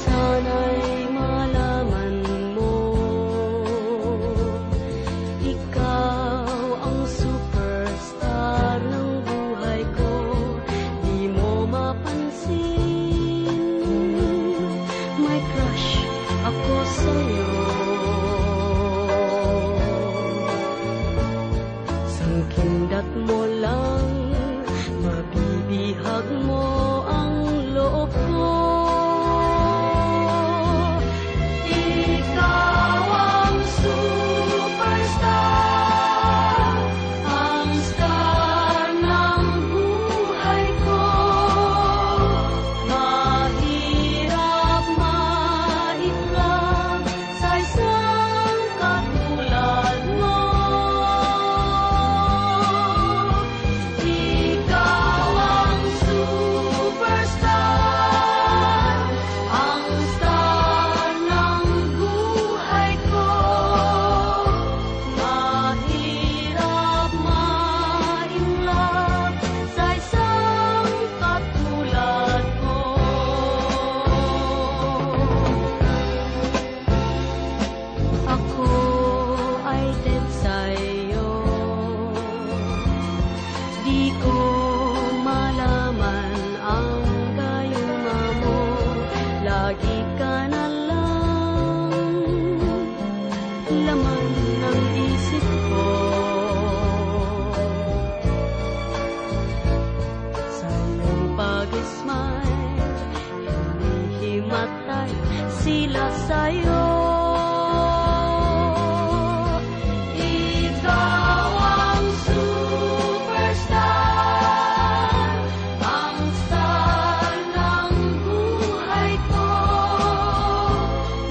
Sana'y malaman mo, ikaw ang superstar ng buhay ko. Di mo mapansin, may crush ako sa'yo. Sangkindat mo lang, mabibihag mo ang loob ko. Ikaw ang superstar, ang star ng buhay ko. Mahirap maitlog sa isang katulad mo. Ikaw ang superstar, ang star ng buhay ko. Mahirap ma-inlove sa isang katulad mo. Ako ay dead sa'yo, di ko malaman ang gayuma mo. Lagi ka na lang laman ng isip ko. Sa iyong pag-smile, hinihimatay sila sa'yo. Ikaw ang superstar, ang star ng buhay ko.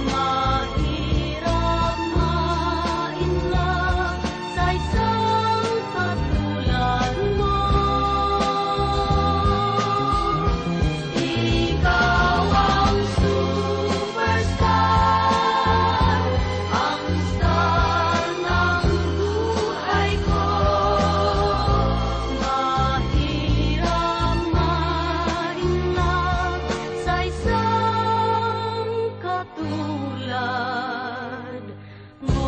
Mahirap ma-inlove sa isang katulad mo. Ikaw ang superstar, ang star ng buhay ko. Mahirap ma-inlove sa isang katulad mo.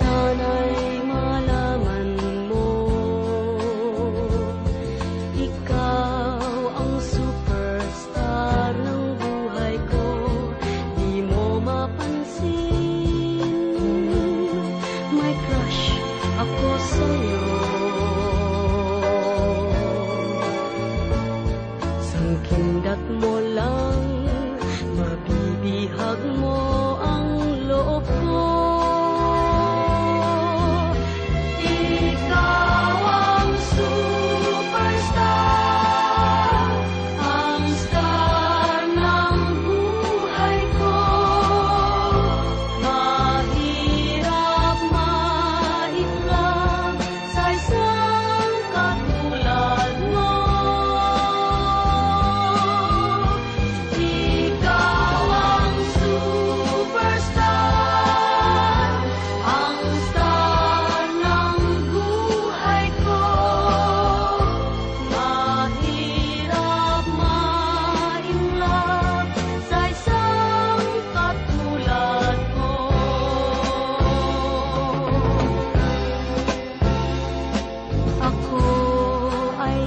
Sana'y malaman mo, ikaw ang superstar ng buhay ko. Di mo mapansin, may crush ako sa'yo. Sangkindat mo lang, mabibihag mo ang loob ko. Ikaw ang superstar, ang star ng buhay ko. Mahirap maitlog sa isang katulad mo. Ikaw ang superstar, ang star ng buhay ko. Mahirap ma-inlove sa isang katulad mo. Ako ay